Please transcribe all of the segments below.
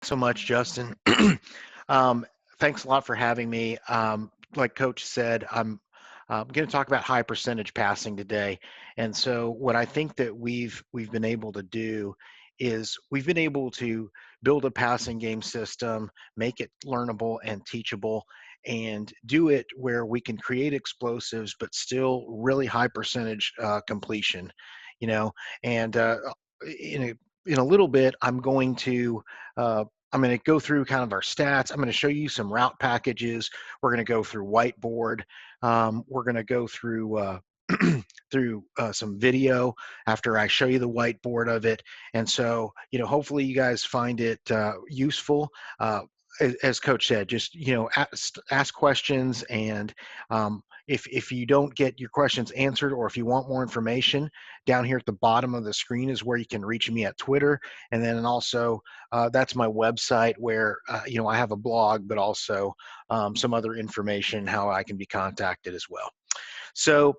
So much, Justin. um, Thanks a lot for having me. Like Coach said, I'm going to talk about high percentage passing today. And so, what I think that we've been able to do is we've been able to build a passing game system, make it learnable and teachable, and do it where we can create explosives, but still really high percentage completion. You know, and in a in a little bit, uh, I'm going to go through kind of our stats. I'm going to show you some route packages. We're going to go through whiteboard. We're going to go through through some video after I show you the whiteboard of it. And so, hopefully you guys find it useful. As Coach said, just ask questions, and if you don't get your questions answered, or if you want more information, down here at the bottom of the screen is where you can reach me at Twitter, and then also that's my website where I have a blog, but also some other information how I can be contacted as well. So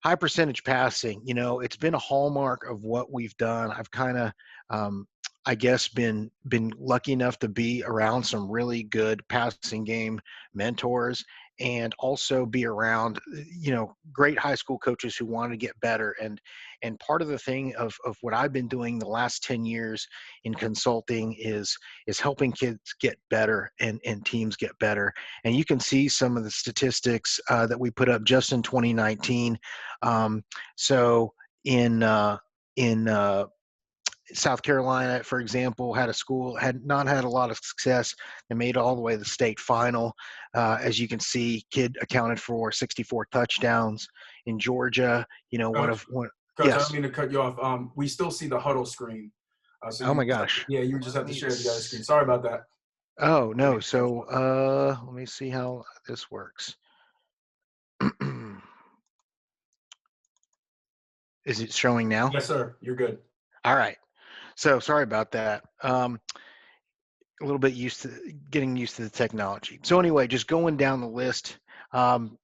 high percentage passing, it's been a hallmark of what we've done. I've kind of I guess been lucky enough to be around some really good passing game mentors, and also be around great high school coaches who want to get better. And part of the thing of what I've been doing the last 10 years in consulting is helping kids get better and teams get better. And you can see some of the statistics that we put up just in 2019. So in South Carolina, for example, had a school had not had a lot of success and made it all the way to the state final. As you can see, kid accounted for 64 touchdowns. In Georgia, one Coach, of one. Coach, I don't Yes. mean to cut you off. We still see the huddle screen. So Oh you my just have to, gosh. yeah, you just Let have to me. share the other screen. Sorry about that. Oh no. Okay, Coach. So let me see how this works. Is it showing now? Yes, sir. You're good. All right. So sorry about that. A little bit getting used to the technology. So anyway, just going down the list um,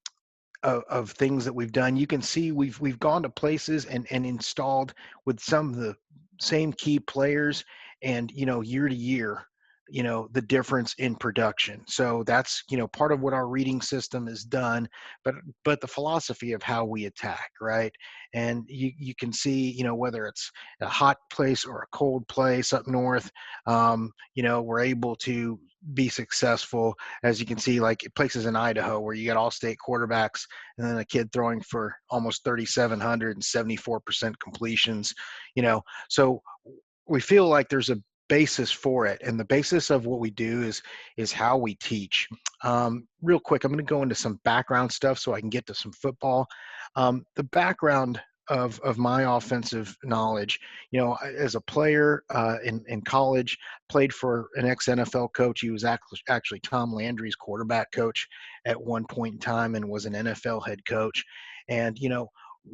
of things that we've done, you can see we've gone to places and installed with some of the same key players, and year to year, the difference in production. So that's part of what our reading system has done, but the philosophy of how we attack, right? And you can see whether it's a hot place or a cold place up north, we're able to be successful. As you can see, like places in Idaho where you got all state quarterbacks, and then a kid throwing for almost 3,700 and 74% completions. So we feel like there's a basis for it, and the basis of what we do is how we teach. Real quick, I'm going to go into some background stuff so I can get to some football. The background of my offensive knowledge, as a player in college, played for an ex-NFL coach. He was actually Tom Landry's quarterback coach at one point in time, and was an NFL head coach. And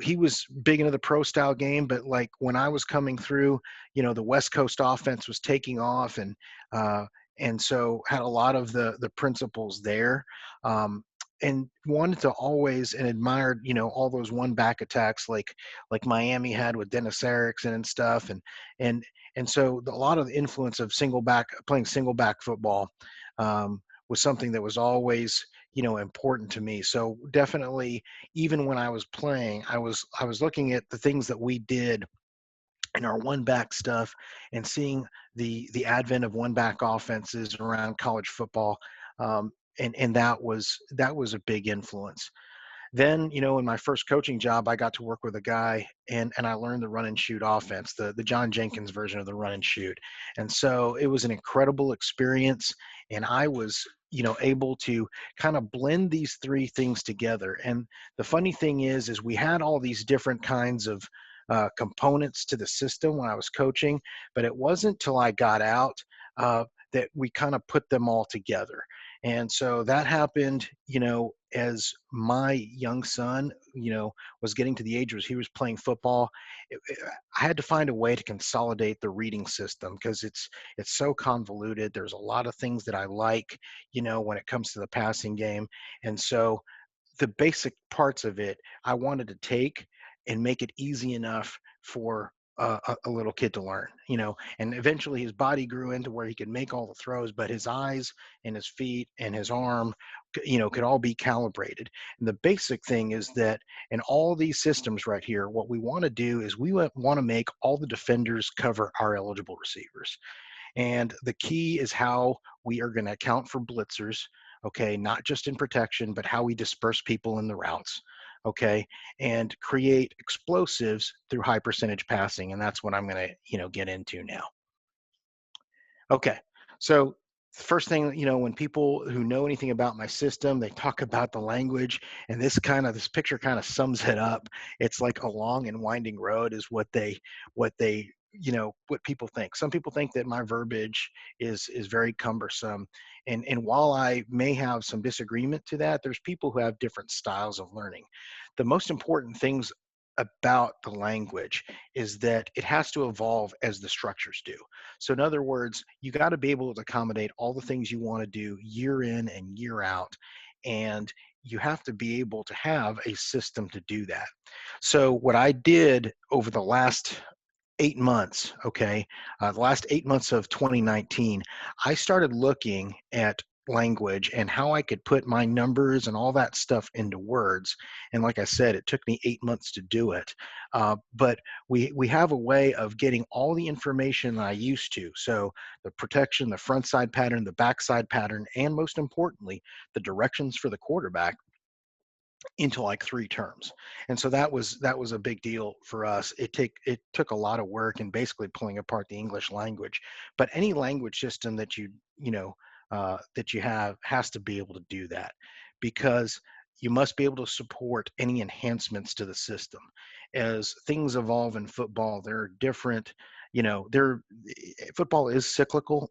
he was big into the pro style game, but like when I was coming through, the West Coast offense was taking off, and so had a lot of the principles there. And wanted to always and admired all those one back attacks like Miami had with Dennis Erickson and stuff, and and so a lot of the influence of playing single back football was something that was always important to me. So definitely, even when I was playing, I was looking at the things that we did in our one back stuff, and seeing the advent of one back offenses around college football. And that was a big influence. Then, in my first coaching job, I got to work with a guy, and I learned the run and shoot offense, the John Jenkins version of the run and shoot. And so it was an incredible experience. And I was, able to kind of blend these three things together. And the funny thing is we had all these different kinds of components to the system when I was coaching, but it wasn't till I got out that we kind of put them all together. And so that happened, as my young son, was getting to the age where he was playing football. I had to find a way to consolidate the reading system because it's so convoluted. There's a lot of things that I like, when it comes to the passing game. And so the basic parts of it, I wanted to take and make it easy enough for a little kid to learn, and eventually his body grew into where he could make all the throws, but his eyes and his feet and his arm, could all be calibrated. And the basic thing is that in all these systems right here, what we want to do is we want to make all the defenders cover our eligible receivers. And the key is how we are going to account for blitzers, okay, not just in protection, but how we disperse people in the routes, okay, and create explosives through high percentage passing. And that's what I'm going to, get into now. Okay. So first thing, when people who know anything about my system, they talk about the language, and this picture kind of sums it up. It's like a long and winding road is what people think. Some people think that my verbiage is very cumbersome. And while I may have some disagreement to that, there's people who have different styles of learning. The most important things about the language is that it has to evolve as the structures do. So in other words, you got to be able to accommodate all the things you want to do year in and year out. And you have to be able to have a system to do that. So what I did over the last 8 months, okay, the last 8 months of 2019, I started looking at language and how I could put my numbers and all that stuff into words. And like I said, it took me 8 months to do it. But we have a way of getting all the information that I used to. So the protection, the front side pattern, the backside pattern, and most importantly, the directions for the quarterback into like 3 terms. And so that was a big deal for us. It took a lot of work and basically pulling apart the English language. But any language system that that you have has to be able to do that, because you must be able to support any enhancements to the system. As things evolve in football, there are different, football is cyclical,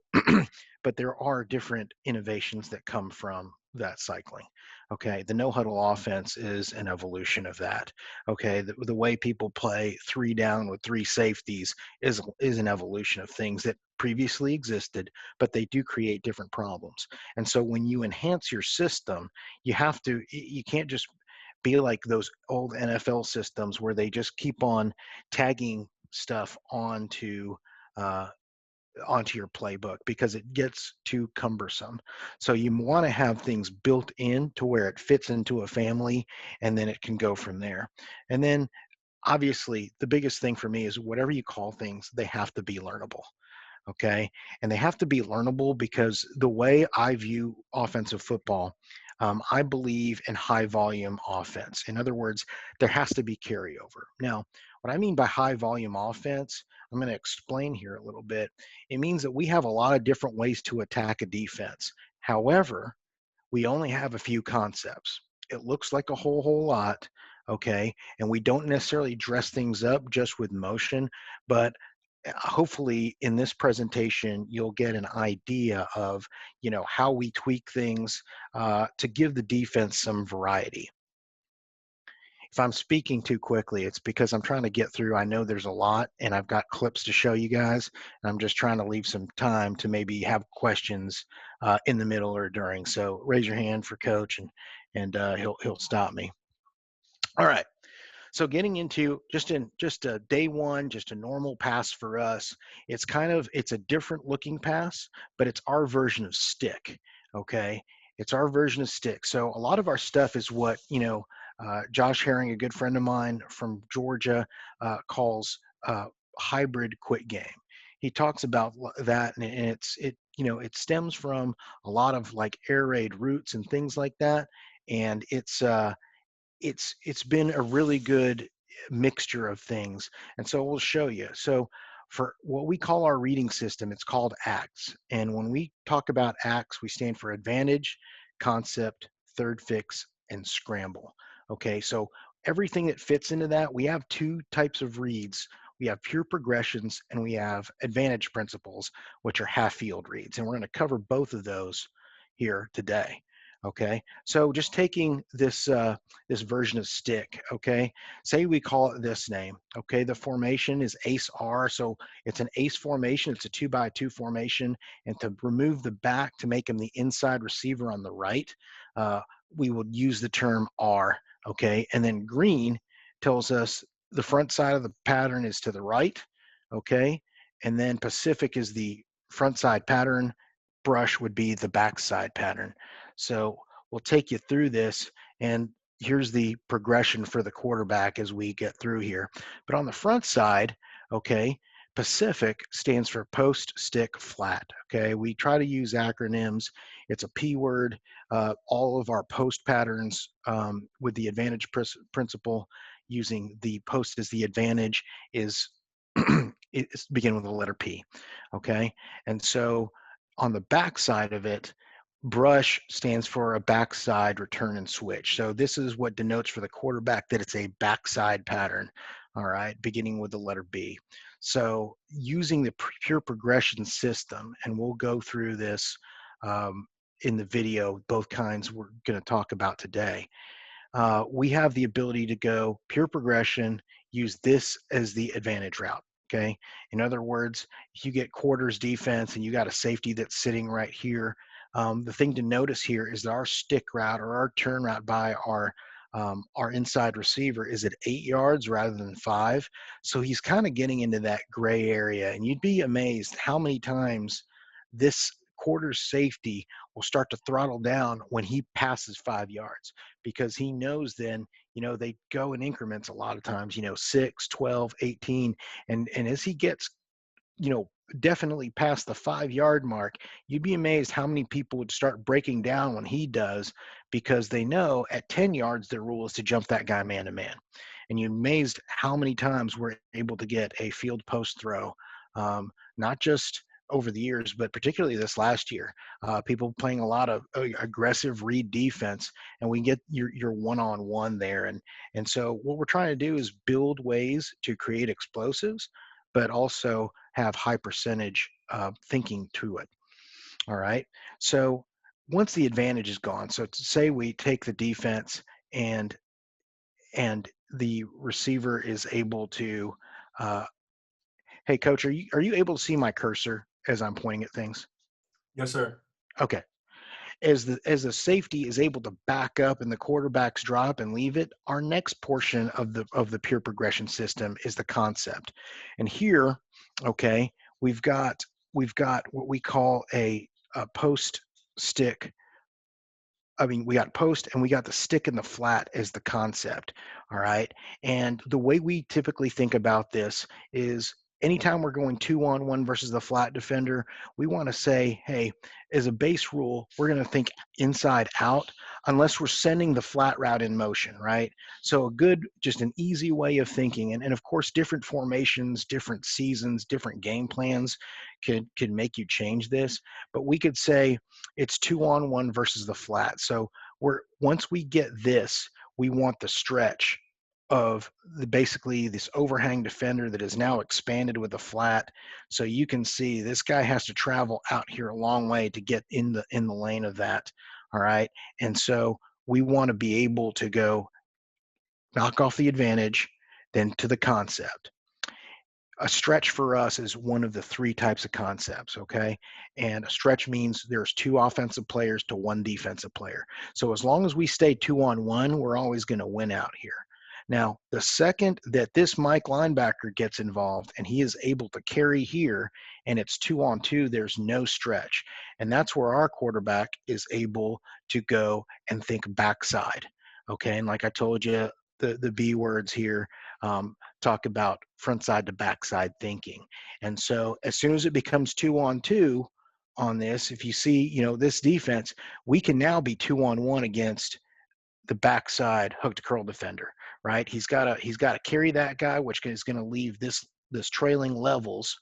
but there are different innovations that come from that cycling. Okay, the no huddle offense is an evolution of that. Okay, the way people play 3 down with 3 safeties is an evolution of things that previously existed, but they do create different problems. And so when you enhance your system, you can't just be like those old NFL systems where they just keep on tagging stuff uh, onto your playbook, because it gets too cumbersome. So you want to have things built in to where it fits into a family, and then it can go from there. And then obviously the biggest thing for me is whatever you call things, they have to be learnable. Okay. And they have to be learnable because the way I view offensive football, I believe in high volume offense. In other words, there has to be carryover. Now, what I mean by high volume offense, I'm going to explain here a little bit. It means that we have a lot of different ways to attack a defense. However, we only have a few concepts. It looks like a whole lot, okay? And we don't necessarily dress things up just with motion, but hopefully in this presentation you'll get an idea of how we tweak things to give the defense some variety. If I'm speaking too quickly, it's because I'm trying to get through. I know there's a lot and I've got clips to show you guys, and I'm just trying to leave some time to maybe have questions in the middle or during. So raise your hand for coach, and he'll stop me. All right. So getting into just a day one, just a normal pass for us, it's a different looking pass, but it's our version of stick. Okay. It's our version of stick. So a lot of our stuff is what, Josh Herring, a good friend of mine from Georgia, calls hybrid quick game. He talks about that, and it stems from a lot of like air raid routes and things like that. And it's been a really good mixture of things, and so we'll show you. So for what we call our reading system, it's called acts, and when we talk about acts, we stand for advantage, concept, third fix, and scramble. Okay, so everything that fits into that, we have 2 types of reads. We have pure progressions and we have advantage principles, which are half field reads, and we're going to cover both of those here today. Okay, so just taking this version of stick, okay, say we call it this name. Okay, the formation is ace R, so it's an ace formation. It's a 2x2 formation, and to remove the back to make him the inside receiver on the right, we would use the term R. Okay, and then green tells us the front side of the pattern is to the right, okay? And then Pacific is the front side pattern, brush would be the back side pattern. So we'll take you through this, and here's the progression for the quarterback as we get through here. But on the front side, okay, Pacific stands for post, stick, flat. Okay, we try to use acronyms. It's a P word. All of our post patterns with the advantage principle, using the post as the advantage, is it's begin with the letter P. Okay, and so on the back side of it, brush stands for a backside return and switch. So this is what denotes for the quarterback that it's a backside pattern. All right, beginning with the letter B. So using the pure progression system, and we'll go through this um, in the video, both kinds we're going to talk about today. We have the ability to go pure progression, use this as the advantage route. Okay. In other words, if you get quarters defense and you got a safety that's sitting right here, the thing to notice here is that our stick route or our turn route by our inside receiver is at 8 yards rather than 5. So he's kind of getting into that gray area, and you'd be amazed how many times this quarter safety will start to throttle down when he passes 5 yards, because he knows then, they go in increments a lot of times, 6, 12, 18. And as he gets, you know, definitely past the 5 yard mark, you'd be amazed how many people would start breaking down when he does, because they know at 10 yards, their rule is to jump that guy man to man. And you're amazed how many times we're able to get a field post throw, not just over the years, but particularly this last year. People playing a lot of aggressive read defense, and we get your one-on-one there. And so what we're trying to do is build ways to create explosives, but also have high percentage thinking to it. All right. So once the advantage is gone, so to say we take the defense, and the receiver is able to, uh, hey coach, are you able to see my cursor as I'm pointing at things? Yes, sir. Okay. As the safety is able to back up and the quarterbacks drop and leave it, our next portion of the pure progression system is the concept. And here, okay, we've got what we call a post stick. I mean, we got post and we got the stick and the flat as the concept. All right. And the way we typically think about this is anytime we're going 2-on-1 versus the flat defender, we want to say, hey, as a base rule, we're going to think inside out unless we're sending the flat route in motion, right? So just an easy way of thinking. And of course, different formations, different seasons, different game plans could make you change this. But we could say, it's 2-on-1 versus the flat. So once we get this, we want the stretch of basically this overhang defender that is now expanded with the flat. So you can see this guy has to travel out here a long way to get in the lane of that. All right. And so we want to be able to go knock off the advantage, then to the concept. A stretch for us is one of the three types of concepts, okay? And a stretch means there's two offensive players to one defensive player. So as long as we stay 2-on-1, we're always going to win out here. Now, the second that this Mike linebacker gets involved and he is able to carry here and it's 2-on-2, there's no stretch. And that's where our quarterback is able to go and think backside. Okay. And like I told you, the B words here, talk about front side to backside thinking. And so as soon as it becomes 2-on-2 on this, if you see, this defense, we can now be 2-on-1 against the backside hook to curl defender, right? He's got to carry that guy, which is going to leave this trailing levels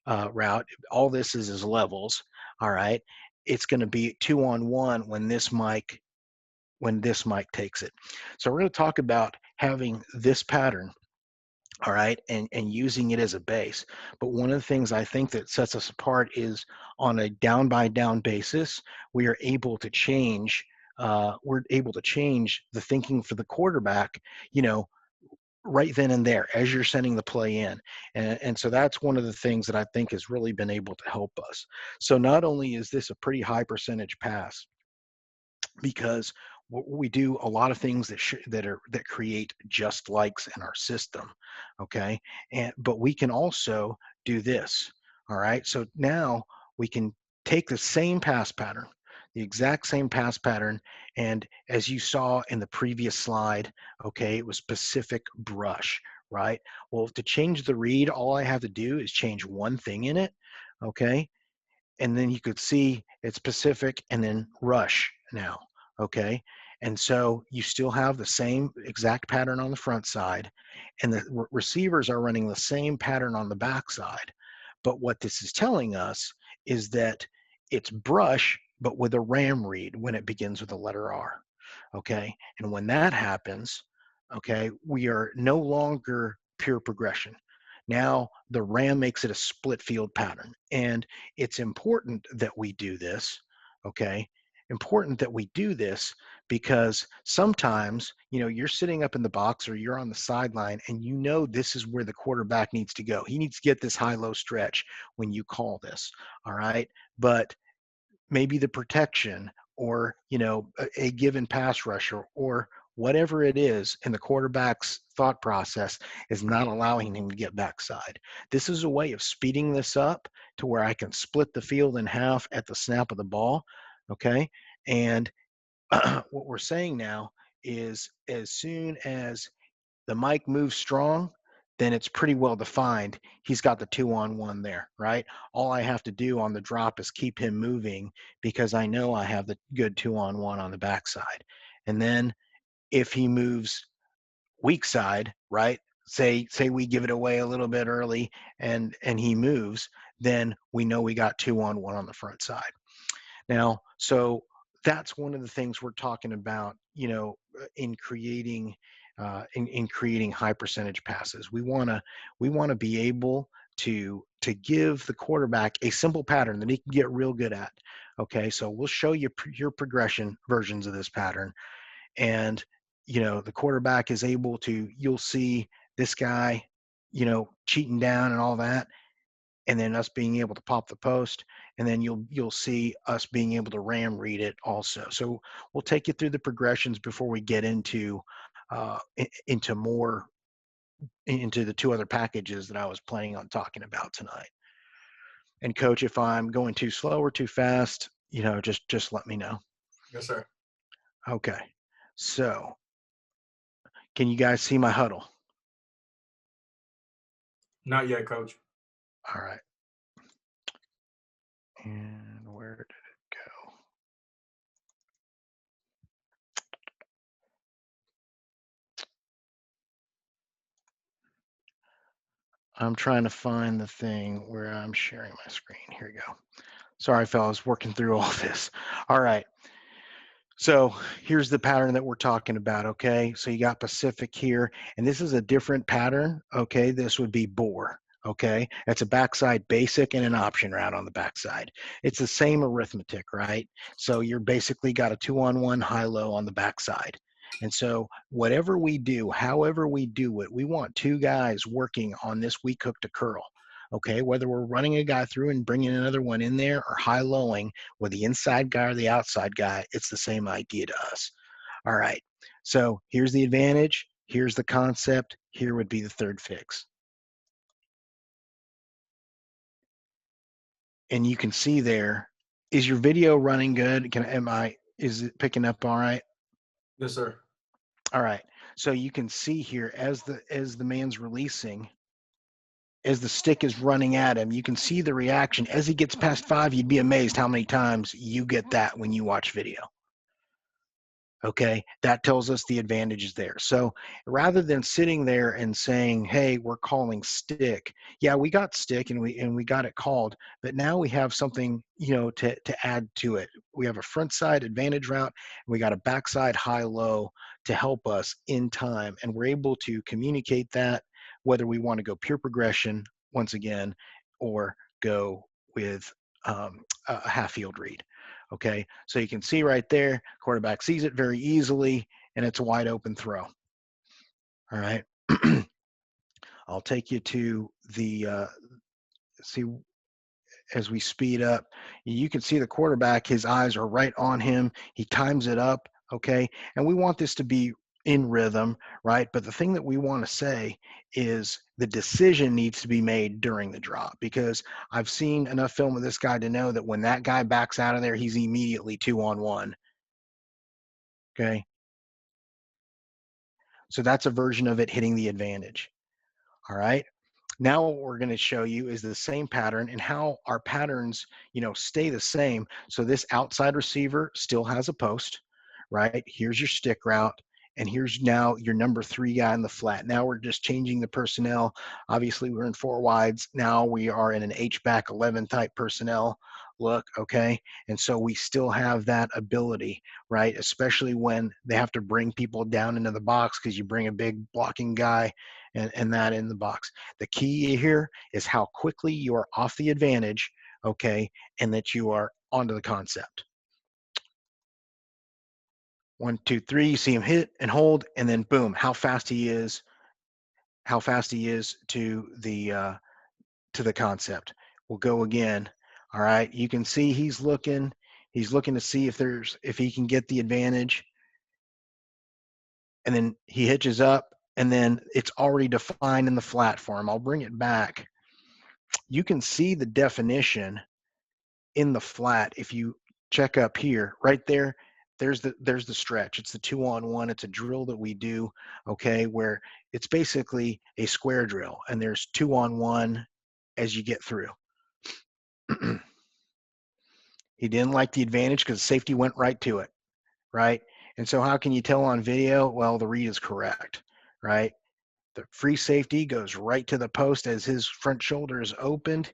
route. All this is levels. All right. It's going to be 2-on-1 when this Mike takes it. So we're going to talk about having this pattern, all right, and using it as a base. But one of the things I think that sets us apart is on a down by down basis, we are able to change. We're able to change the thinking for the quarterback, you know, right then and there as you're sending the play in. And so that's one of the things that I think has really been able to help us. So not only is this a pretty high percentage pass, because we do a lot of things that create just likes in our system, okay, but we can also do this. All right. So now we can take the same pass pattern, the exact same pass pattern. And as you saw in the previous slide, okay, it was specific brush, right? Well, to change the read, all I have to do is change one thing in it. Okay. And then you could see it's Pacific and then rush now, okay? And so you still have the same exact pattern on the front side, and the receivers are running the same pattern on the back side. But what this is telling us is that it's brush, but with a RAM read when it begins with the letter R, okay? And when that happens, okay, we are no longer pure progression. Now the RAM makes it a split field pattern. And it's important that we do this, okay? Important that we do this because sometimes, you're sitting up in the box or you're on the sideline and this is where the quarterback needs to go. He needs to get this high-low stretch when you call this, all right? But maybe the protection or a given pass rusher or whatever it is in the quarterback's thought process is not allowing him to get backside. This is a way of speeding this up to where I can split the field in half at the snap of the ball. Okay. And what we're saying now is as soon as the mic moves strong, then it's pretty well defined. He's got the 2-on-1 there, right? All I have to do on the drop is keep him moving because I know I have the good 2-on-1 on the backside. And then if he moves weak side, right? Say we give it away a little bit early and he moves, then we know we got 2-on-1 on the front side. Now, so that's one of the things we're talking about, in creating in creating high percentage passes. We want to be able to give the quarterback a simple pattern that he can get real good at. Okay, so we'll show you your progression versions of this pattern, and the quarterback is able to. You'll see this guy, cheating down and all that, and then us being able to pop the post, and then you'll see us being able to RAM read it also. So we'll take you through the progressions before we get into into more into the two other packages that I was planning on talking about tonight. And coach, if I'm going too slow or too fast, just let me know. Yes, sir. Okay. So can you guys see my huddle? Not yet, coach. All right. And where did it go? I'm trying to find the thing where I'm sharing my screen. Here we go. Sorry, fellas, working through all this. All right. So here's the pattern that we're talking about, okay? So you got Pacific here, and this is a different pattern, okay? This would be bore, okay? That's a backside basic and an option route on the backside. It's the same arithmetic, right? So you're basically got a 2-on-1 high-low on the backside. And so whatever we do, however we do it, we want two guys working on this weak hook to curl. Okay, whether we're running a guy through and bringing another one in there or high-lowing with the inside guy or the outside guy, it's the same idea to us. All right, so here's the advantage. Here's the concept. Here would be the third fix. And you can see there, is your video running good? Is it picking up all right? Yes, sir. All right, so you can see here as the man's releasing, as the stick is running at him, you can see the reaction. As he gets past 5, you'd be amazed how many times you get that when you watch video. Okay, that tells us the advantage is there. So rather than sitting there and saying, hey, we're calling stick, yeah, we got stick and we got it called, but now we have something, to add to it. We have a front side advantage route, and we got a backside high-low to help us in time, and we're able to communicate that whether we want to go pure progression once again or go with a half field read. Okay, so you can see right there, quarterback sees it very easily, and it's a wide open throw. All right. I'll take you to the see as we speed up. You can see the quarterback; his eyes are right on him. He times it up. Okay, and we want this to be in rhythm, right? But the thing that we want to say is the decision needs to be made during the drop, because I've seen enough film of this guy to know that when that guy backs out of there, he's immediately 2-on-1. Okay. So that's a version of it hitting the advantage. All right. Now what we're going to show you is the same pattern and how our patterns, stay the same. So this outside receiver still has a post, right? Here's your stick route. And here's now your number 3 guy in the flat. Now we're just changing the personnel. Obviously, we're in 4 wides. Now we are in an H-back 11 type personnel look, okay? And so we still have that ability, right? Especially when they have to bring people down into the box, because you bring a big blocking guy and that in the box. The key here is how quickly you are off the advantage, okay, and that you are onto the concept. 1, 2, 3, you see him hit and hold, and then boom, how fast he is to the concept. We'll go again. All right, you can see he's looking to see if he can get the advantage, and then he hitches up, and then it's already defined in the flat for him. I'll bring it back. You can see the definition in the flat. If you check up here, right there, there's the stretch. It's the 2-on-1. It's a drill that we do, okay, where it's basically a square drill, and there's 2-on-1 as you get through. He didn't like the advantage because safety went right to it, right? And so how can you tell on video? Well, the read is correct, right? The free safety goes right to the post as his front shoulder is opened.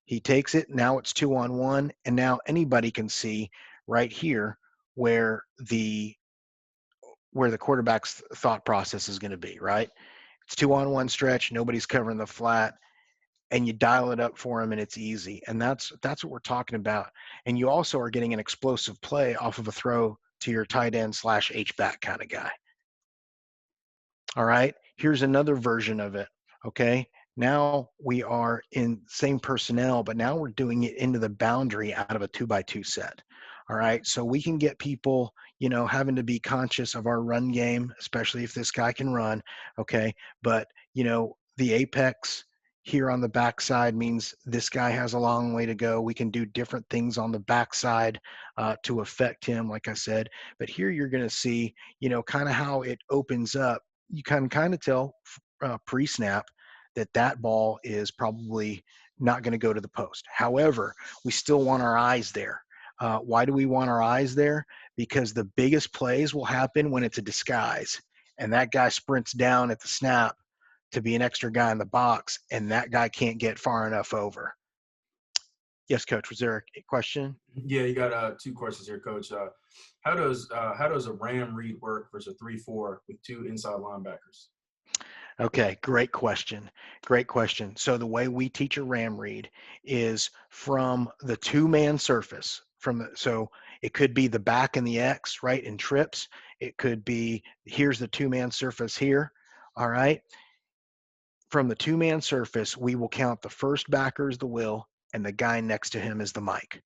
He takes it. Now it's 2-on-1. And now anybody can see right here where the quarterback's thought process is going to be, right? It's 2-on-1 stretch. Nobody's covering the flat, and you dial it up for him, and it's easy. And that's what we're talking about. And you also are getting an explosive play off of a throw to your tight end / H-back kind of guy. All right, here's another version of it. Okay, now we are in same personnel, but now we're doing it into the boundary out of a 2-by-2 set. All right, so we can get people, having to be conscious of our run game, especially if this guy can run. Okay, but the apex here on the backside means this guy has a long way to go. We can do different things on the backside to affect him, like I said. But here you're going to see, kind of how it opens up. You can kind of tell pre-snap that ball is probably not going to go to the post. However, we still want our eyes there. Why do we want our eyes there? Because the biggest plays will happen when it's a disguise, and that guy sprints down at the snap to be an extra guy in the box, and that guy can't get far enough over. Yes, Coach. Was there a question? Yeah, you got 2 questions here, Coach. How does a ram read work versus a 3-4 with 2 inside linebackers? Okay, great question. Great question. So the way we teach a ram read is from the 2-man surface. So it could be the back and the X, right, in trips. It could be here's the 2-man surface here. All right. From the 2-man surface, we will count the first backer as the will, and the guy next to him is the mic.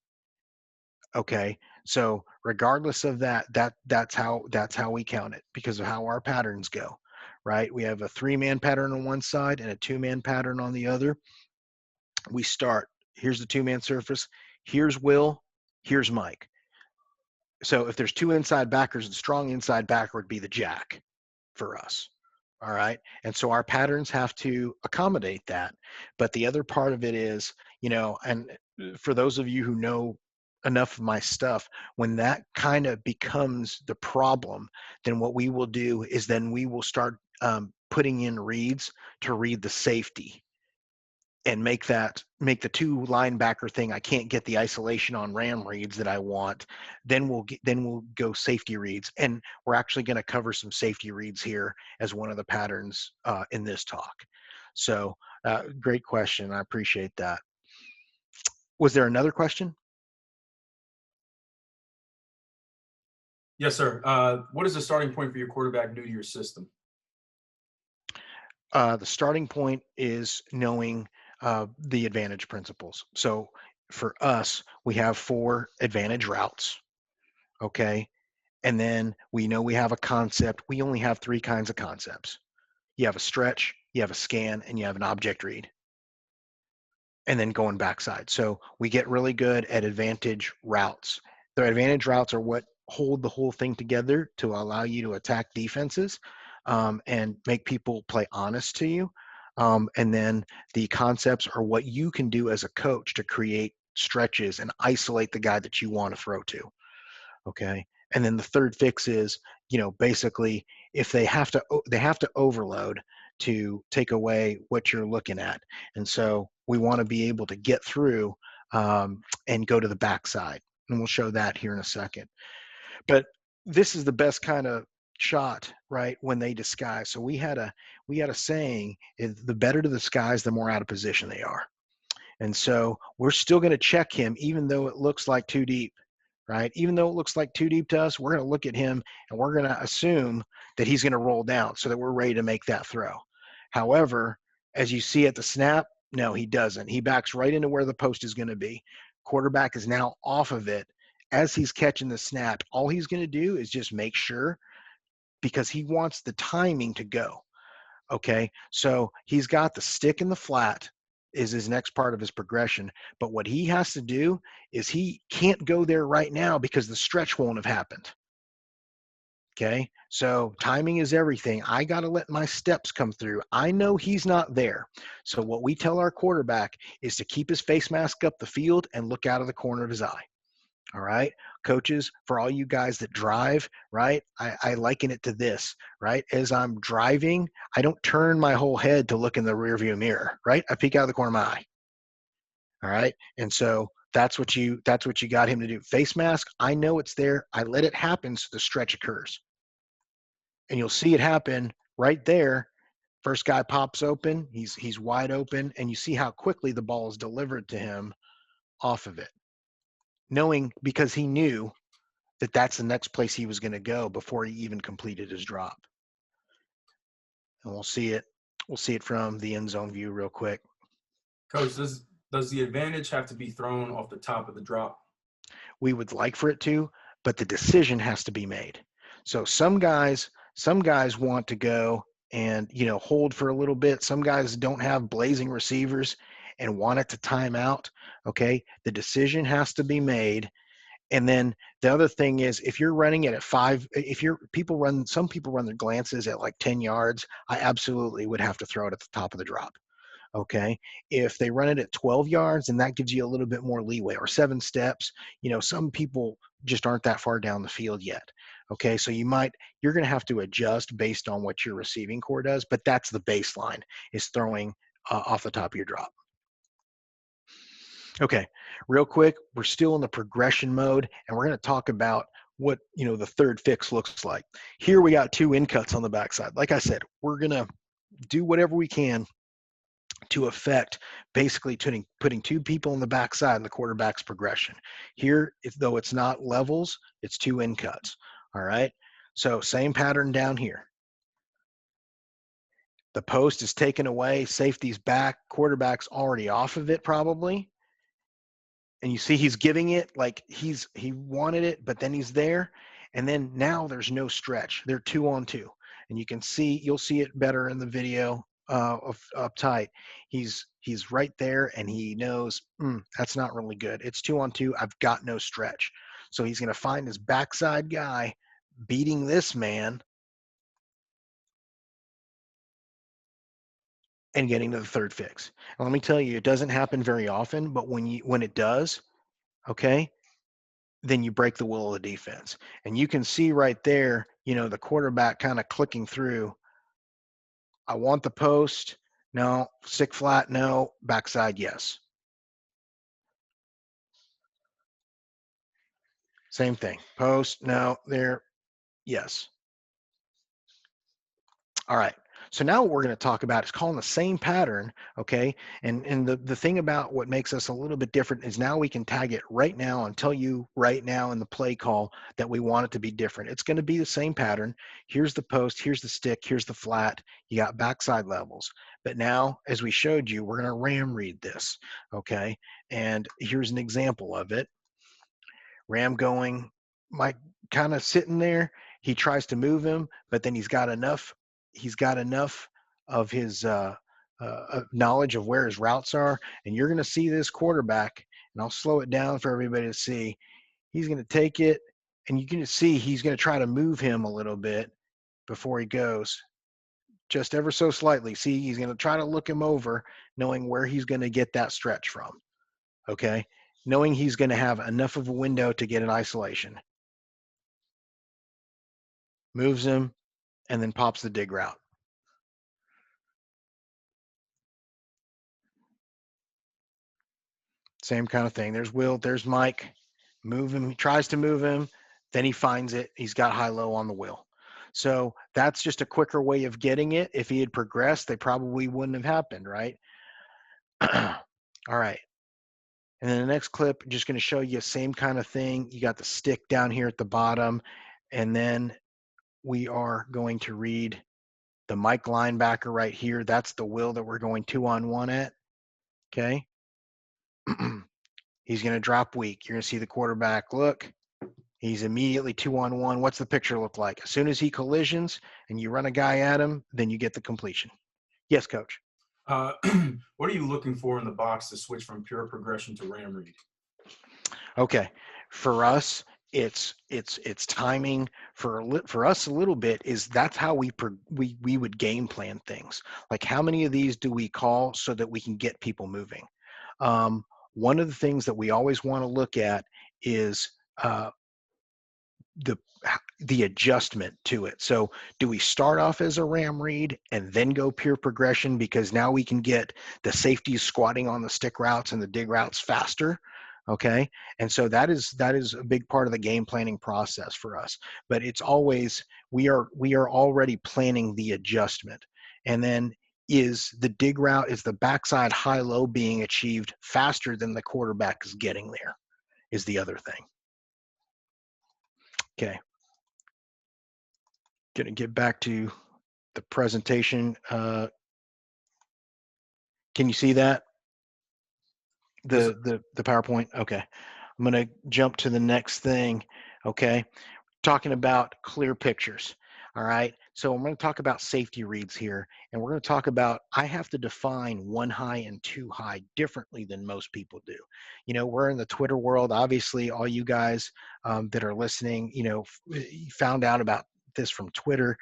Okay. So regardless of that's how we count it, because of how our patterns go, right? We have a 3-man pattern on one side and a 2-man pattern on the other. We start, here's the 2-man surface, here's Will, here's Mike. So if there's 2 inside backers, the strong inside backer would be the jack for us. All right. And so our patterns have to accommodate that. But the other part of it is, and for those of you who know enough of my stuff, when that kind of becomes the problem, then what we will do is then we will start putting in reads to read the safety and make the 2 linebacker thing. I can't get the isolation on ram reads that I want. Then we'll go safety reads, and we're actually going to cover some safety reads here as one of the patterns in this talk. So great question. I appreciate that. Was there another question? Yes, sir. What is the starting point for your quarterback new to your system? The starting point is knowing the advantage principles. So for us, we have 4 advantage routes. Okay. And then we know we have a concept. We only have three kinds of concepts. You have a stretch, you have a scan, and you have an object read, and then going backside. So we get really good at advantage routes. The advantage routes are what hold the whole thing together to allow you to attack defenses, and make people play honest to you. And then the concepts are what you can do as a coach to create stretches and isolate the guy that you want to throw to. Okay. And then the third fix is, basically, if they have to overload to take away what you're looking at. And so we want to be able to get through, and go to the backside. And we'll show that here in a second. But this is the best kind of shot, right? When they disguise. So we had a saying, the better to disguise, the more out of position they are. And so we're still going to check him, even though it looks like too deep, right? Even though it looks like too deep to us, we're going to look at him and we're going to assume that he's going to roll down so that we're ready to make that throw. However, as you see at the snap, no, he doesn't. He backs right into where the post is going to be. Quarterback is now off of it. As he's catching the snap, all he's going to do is just make sure, because he wants the timing to go. Okay, so he's got the stick in the flat is his next part of his progression. But what he has to do is he can't go there right now because the stretch won't have happened. Okay, so timing is everything. I got to let my steps come through. I know he's not there. So what we tell our quarterback is to keep his face mask up the field and look out of the corner of his eye. All right, coaches, for all you guys that drive, right? I liken it to this, right? As I'm driving, I don't turn my whole head to look in the rearview mirror, right? I peek out of the corner of my eye. All right, and so that's what you got him to do. Face mask, I know it's there. I let it happen so the stretch occurs, and you'll see it happen right there. First guy pops open, he's wide open, and you see how quickly the ball is delivered to him off of it, knowing because he knew that that's the next place he was going to go before he even completed his drop. And we'll see it from the end zone view real quick. Coach, does the advantage have to be thrown off the top of the drop? We would like for it to, but the decision has to be made. So some guys want to go and hold for a little bit. Some guys don't have blazing receivers and want it to time out. Okay, the decision has to be made. And then the other thing is, if you're running it at 5, if some people run their glances at like 10 yards, I absolutely would have to throw it at the top of the drop. Okay. If they run it at 12 yards, and that gives you a little bit more leeway, or 7 steps, some people just aren't that far down the field yet. Okay. So you're going to have to adjust based on what your receiving core does, but that's the baseline, is throwing off the top of your drop. Okay, real quick, we're still in the progression mode, and we're going to talk about what the third fix looks like. Here we got 2 in cuts on the backside. Like I said, we're going to do whatever we can to affect basically putting 2 people on the backside in the quarterback's progression. Here, though it's not levels, it's 2 in cuts. All right, so same pattern down here. The post is taken away, safety's back, quarterback's already off of it probably. And you see he's giving it like he wanted it, but then he's there. And then now there's no stretch. They're 2 on 2. And you'll see it better in the video up tight. He's right there, and he knows that's not really good. It's 2 on 2. I've got no stretch. So he's going to find his backside guy beating this man and getting to the third fix. And let me tell you, it doesn't happen very often, but when it does, okay, then you break the will of the defense. And you can see right there, the quarterback kind of clicking through. I want the post. No. Stick flat. No. Backside. Yes. Same thing. Post. No. There. Yes. All right. So now what we're going to talk about is calling the same pattern, okay? And the thing about what makes us a little bit different is now we can tag it right now and tell you right now in the play call that we want it to be different. It's going to be the same pattern. Here's the post, here's the stick, here's the flat. You got backside levels. But now, as we showed you, we're going to ram read this, okay? And here's an example of it. Ram going, my kind of sitting there. He tries to move him, but then he's got enough of his knowledge of where his routes are. And you're going to see this quarterback, and I'll slow it down for everybody to see. He's going to take it, and you can see he's going to try to move him a little bit before he goes, just ever so slightly. See, he's going to try to look him over, knowing where he's going to get that stretch from. Okay. Knowing he's going to have enough of a window to get an isolation. Moves him and then pops the dig route. Same kind of thing. There's Will, there's Mike. Move him. He tries to move him. Then he finds it. He's got high-low on the will. So that's just a quicker way of getting it. If he had progressed, they probably wouldn't have happened, right? All right. And then the next clip, just going to show you the same kind of thing. You got the stick down here at the bottom. And then we are going to read the Mike linebacker right here. That's the will that we're going 2-on-1 at. Okay. He's going to drop weak. You're going to see the quarterback look. He's immediately 2-on-1. What's the picture look like? As soon as he collisions and you run a guy at him, then you get the completion. Yes, coach. Uh, what are you looking for in the box to switch from pure progression to ram read? Okay. For us, it's timing. For us a little bit is that's how we would game plan things. Like how many of these do we call so that we can get people moving? One of the things that we always want to look at is the the adjustment to it. So do we start off as a ram read and then go pure progression because now we can get the safeties squatting on the stick routes and the dig routes faster? Okay. And so that is a big part of the game planning process for us. But it's always we are already planning the adjustment. And then is the dig route, is the backside high low being achieved faster than the quarterback is getting there is the other thing. Okay. Going to get back to the presentation. Can you see that? Yes, sir. The PowerPoint? Okay. I'm going to jump to the next thing. Okay. Talking about clear pictures. All right. So I'm going to talk about safety reads here. And we're going to talk about, I have to define 1 high and 2 high differently than most people do. You know, we're in the Twitter world. Obviously, all you guys that are listening, you know, found out about this from Twitter.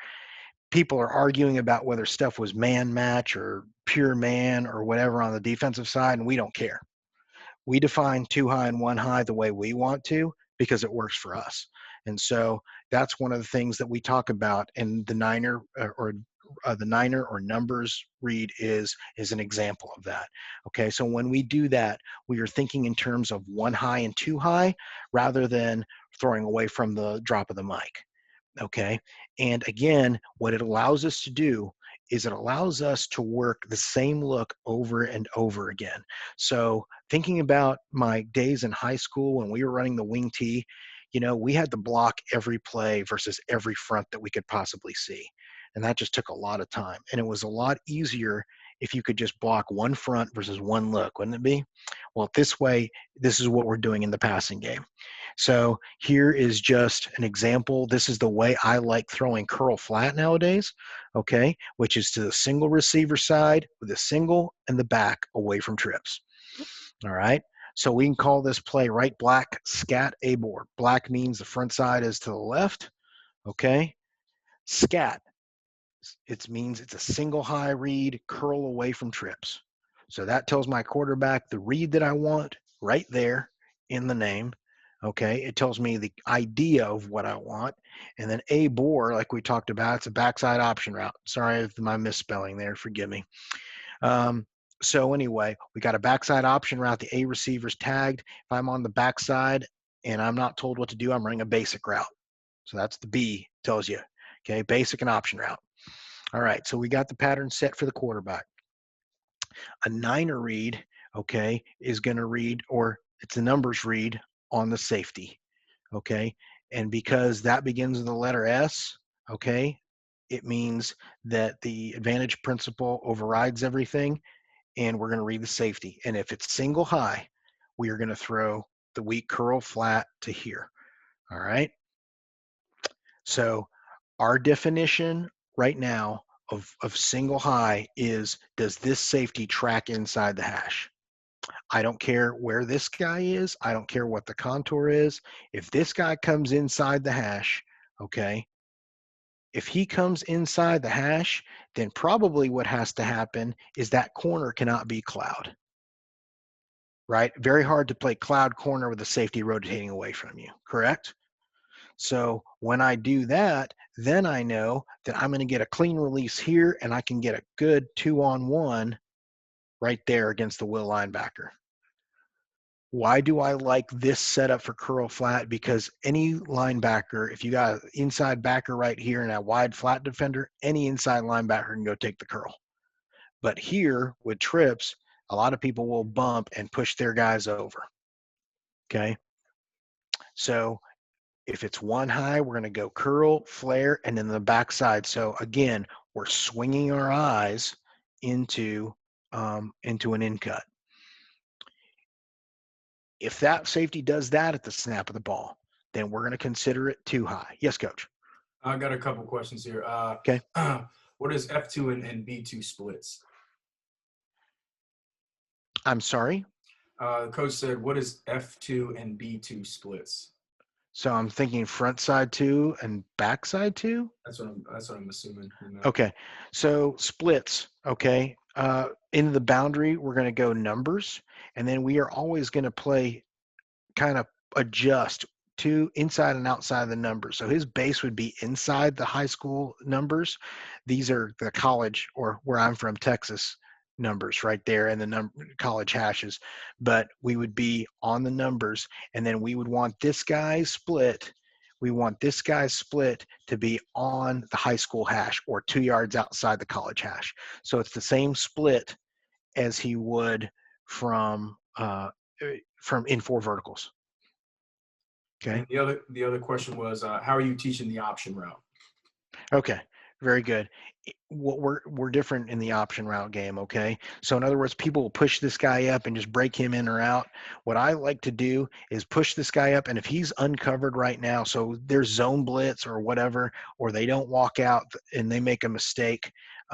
People are arguing about whether stuff was man match or pure man or whatever on the defensive side, and we don't care. We define 2 high and 1 high the way we want to because it works for us. And so that's one of the things that we talk about. And the Niner the Niner or numbers read is an example of that. Okay, so when we do that, we are thinking in terms of 1 high and 2 high rather than throwing away from the drop of the mic. Okay. And again, what it allows us to do is it allows us to work the same look over and over again. So thinking about my days in high school when we were running the wing tee, you know, we had to block every play versus every front that we could possibly see. And that just took a lot of time. And it was a lot easier if you could just block one front versus one look, wouldn't it be? Well, this way, this is what we're doing in the passing game. So here is just an example. This is the way I like throwing curl flat nowadays, okay, which is to the single receiver side with a single and the back away from trips. All right. So we can call this play right black scat A board. Black means the front side is to the left. Okay. Scat, it means it's a single high read, curl away from trips. So that tells my quarterback the read that I want right there in the name. Okay. It tells me the idea of what I want. And then A bore, like we talked about, it's a backside option route. Sorry if my misspelling there. Forgive me. So anyway, we got a backside option route. The A receiver's tagged. If I'm on the backside and I'm not told what to do, I'm running a basic route. So that's the B tells you. Okay. Basic and option route. All right. So we got the pattern set for the quarterback. A Niner read, okay, is going to read, or it's a numbers read on the safety. Okay. And because that begins with the letter S, okay, it means that the advantage principle overrides everything, and we're going to read the safety. And if it's single high, we are going to throw the weak curl flat to here. All right. So our definition right now of single high is, does this safety track inside the hash? I don't care where this guy is. I don't care what the contour is. If this guy comes inside the hash, okay, if he comes inside the hash, then probably what has to happen is that corner cannot be cloud, right? Very hard to play cloud corner with the safety rotating away from you, correct? So when I do that, then I know that I'm going to get a clean release here and I can get a good 2-on-1 right there against the will linebacker. Why do I like this setup for curl flat? Because any linebacker, if you got an inside backer right here and a wide flat defender, any inside linebacker can go take the curl. But here with trips, a lot of people will bump and push their guys over. Okay. So if it's one high, we're going to go curl, flare, and then the backside. So again, we're swinging our eyes into an in cut. If that safety does that at the snap of the ball, then we're going to consider it too high. Yes, coach. I got a couple questions here. Okay. What is F2 and B2 splits? I'm sorry. Coach said, what is F2 and B2 splits? So I'm thinking front side two and back side two. That's what I'm assuming. You know? Okay. So splits. Okay. In the boundary, we're going to go numbers, and then we are always going to play kind of adjust to inside and outside of the numbers. So his base would be inside the high school numbers. These are the college, or where I'm from, Texas numbers right there, and the college hashes. But we would be on the numbers, and then we would want this guy's split. We want this guy's split to be on the high school hash or 2 yards outside the college hash. So it's the same split as he would from in four verticals. Okay. And the other question was, how are you teaching the option route? Okay. Very good. What we're different in the option route game. Okay. So in other words, people will push this guy up and just break him in or out. What I like to do is push this guy up, and if he's uncovered right now, so there's zone blitz or whatever, or they don't walk out and they make a mistake,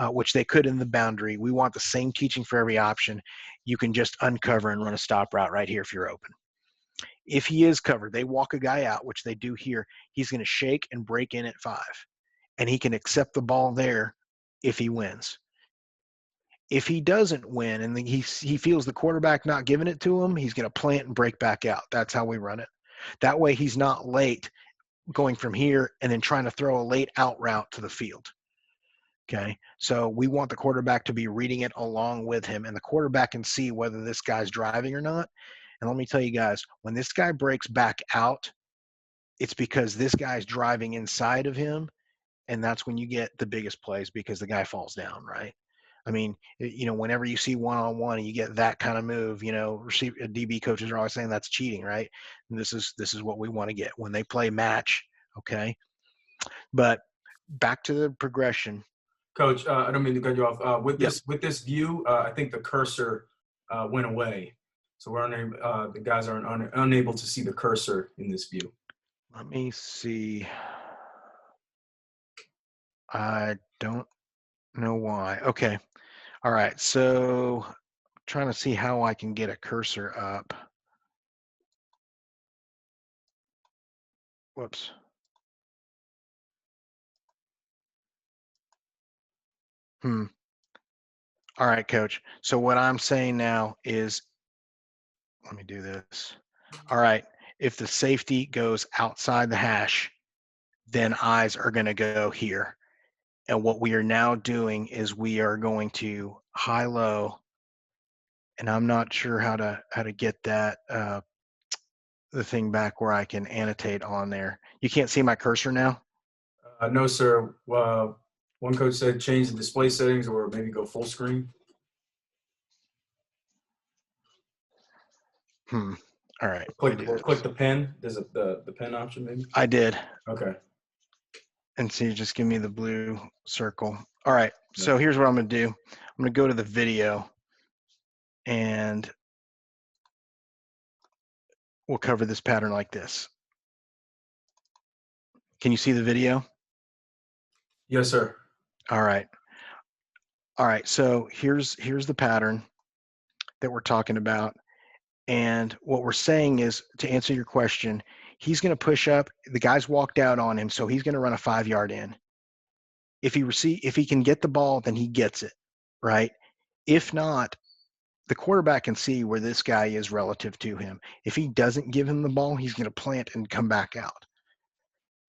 which they could in the boundary. We want the same teaching for every option. You can just uncover and run a stop route right here if you're open. If he is covered, they walk a guy out, which they do here. He's going to shake and break in at 5, and he can accept the ball there if he wins. If he doesn't win and he feels the quarterback not giving it to him, he's going to plant and break back out. That's how we run it. That way he's not late going from here and then trying to throw a late out route to the field. Okay. So we want the quarterback to be reading it along with him, and the quarterback can see whether this guy's driving or not. And let me tell you guys, when this guy breaks back out, it's because this guy's driving inside of him, and that's when you get the biggest plays because the guy falls down, right? I mean, whenever you see one-on-one and you get that kind of move, DB coaches are always saying that's cheating, right? And this is what we want to get when they play match, okay? But back to the progression. Coach, I don't mean to cut you off. With Yep. this view, I think the cursor went away, so we're unable. The guys are unable to see the cursor in this view. Let me see. I don't know why. Okay. All right. So trying to see how I can get a cursor up. Whoops. All right, coach. So what I'm saying now is, let me do this. All right. If the safety goes outside the hash, then eyes are going to go here. And what we are now doing is we are going to high-low, and I'm not sure how to get that the thing back where I can annotate on there. You can't see my cursor now? No, sir. One coach said change the display settings or maybe go full screen. All right. Click the pen. There's the pen option maybe. I did. Okay. And so you just give me the blue circle. All right. So here's what I'm going to do. I'm going to go to the video, and we'll cover this pattern like this. Can you see the video? Yes, sir. All right. All right. So here's the pattern that we're talking about. And what we're saying is, to answer your question, he's going to push up. The guy's walked out on him, so he's going to run a 5-yard in. If he can get the ball, then he gets it, right? If not, the quarterback can see where this guy is relative to him. If he doesn't give him the ball, he's going to plant and come back out.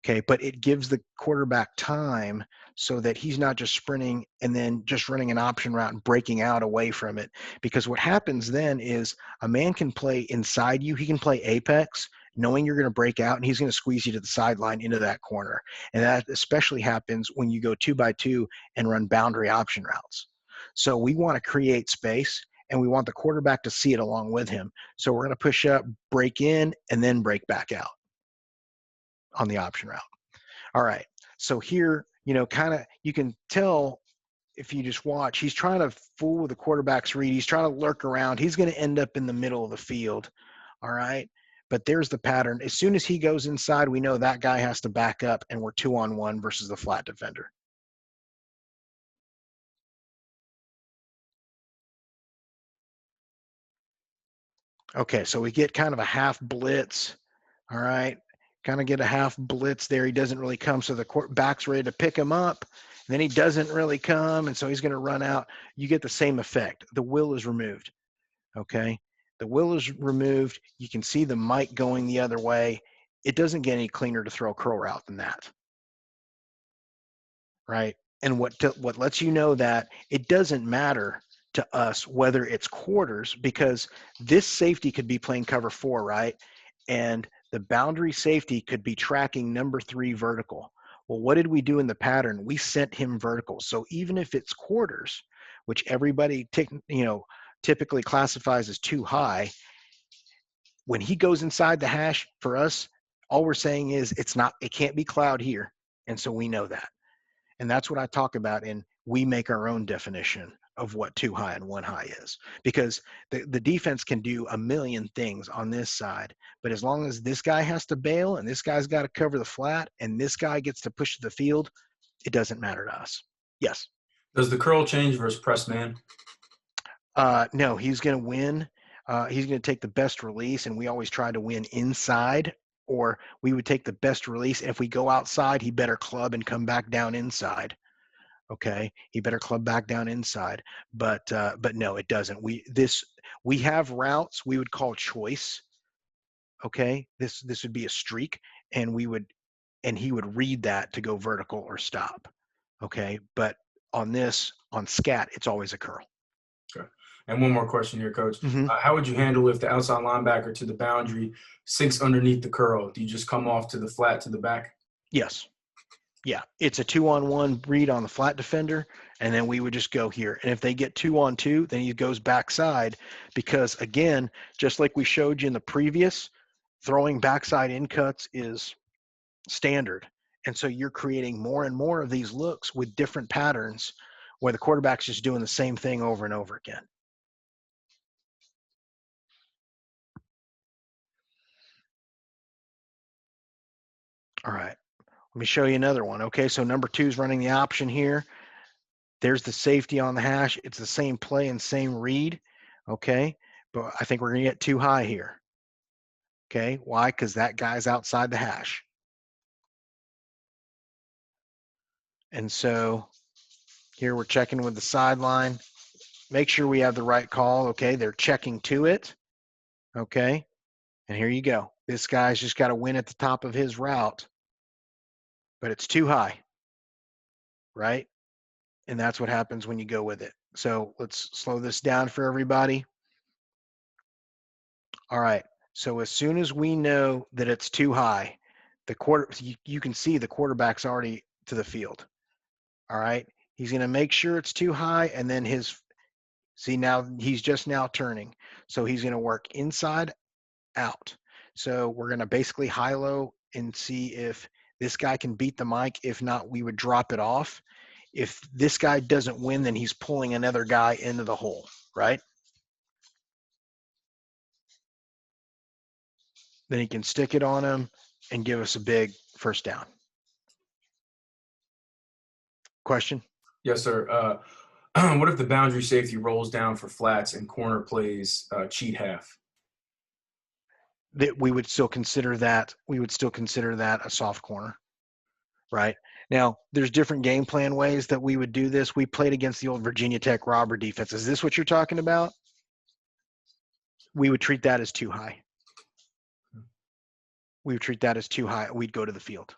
Okay, but it gives the quarterback time so that he's not just sprinting and then just running an option route and breaking out away from it. Because what happens then is a man can play inside you. He can play apex, knowing you're going to break out, and he's going to squeeze you to the sideline into that corner. And that especially happens when you go 2-by-2 and run boundary option routes. So we want to create space, and we want the quarterback to see it along with him. So we're going to push up, break in, and then break back out on the option route. All right. So here, kind of you can tell if you just watch, he's trying to fool the quarterback's read. He's trying to lurk around. He's going to end up in the middle of the field. All right. But there's the pattern. As soon as he goes inside, we know that guy has to back up, and we're 2-on-1 versus the flat defender. Okay. So we get kind of a half blitz. All right. Kind of get a half blitz there. He doesn't really come. So the back's ready to pick him up. And then he doesn't really come. And so he's going to run out. You get the same effect. The will is removed. Okay. The will is removed. You can see the mic going the other way. It doesn't get any cleaner to throw a curl route than that. Right. And what lets you know that it doesn't matter to us whether it's quarters, because this safety could be playing cover 4, right? And the boundary safety could be tracking number 3 vertical. Well, what did we do in the pattern? We sent him vertical. So even if it's quarters, which everybody typically classifies as too high, when he goes inside the hash, for us, all we're saying is it can't be cloud here. And so we know that. And that's what I talk about in we make our own definition of what 2 high and 1 high is. Because the defense can do a million things on this side, but as long as this guy has to bail and this guy's got to cover the flat and this guy gets to push the field, it doesn't matter to us. Yes. Does the curl change versus press man? No, he's going to win. He's going to take the best release, and we always try to win inside, or we would take the best release. And if we go outside, he better club and come back down inside. Okay, he better club back down inside. But no, it doesn't. We have routes we would call choice. Okay, this would be a streak, and he would read that to go vertical or stop. Okay, but on scat, it's always a curl. Okay. And one more question here, Coach. Mm-hmm. How would you handle if the outside linebacker to the boundary sinks underneath the curl? Do you just come off to the flat to the back? Yes. Yeah, it's a 2-on-1 read on the flat defender, and then we would just go here. And if they get 2-on-2, then he goes backside, because again, just like we showed you in the previous, throwing backside in cuts is standard. And so you're creating more and more of these looks with different patterns where the quarterback's just doing the same thing over and over again. All right, let me show you another one. Okay, so number 2 is running the option here. There's the safety on the hash. It's the same play and same read. Okay, but I think we're going to get too high here. Okay, why? Because that guy's outside the hash. And so here we're checking with the sideline. Make sure we have the right call. Okay, they're checking to it. Okay, and here you go. This guy's just got to win at the top of his route, but it's too high, right? And that's what happens when you go with it. So let's slow this down for everybody. All right. So as soon as we know that it's too high, you can see the quarterback's already to the field. All right. He's going to make sure it's too high, and then now he's just now turning. So he's going to work inside out. So we're going to basically high-low and see if this guy can beat the mic. If not, we would drop it off. If this guy doesn't win, then he's pulling another guy into the hole, right? Then he can stick it on him and give us a big first down. Question? Yes, sir. What if the boundary safety rolls down for flats and corner plays cheat half? That we would still consider that a soft corner, right? Now, there's different game plan ways that we would do this. We played against the old Virginia Tech robber defense. Is this what you're talking about? We would treat that as too high. We would treat that as too high. We'd go to the field.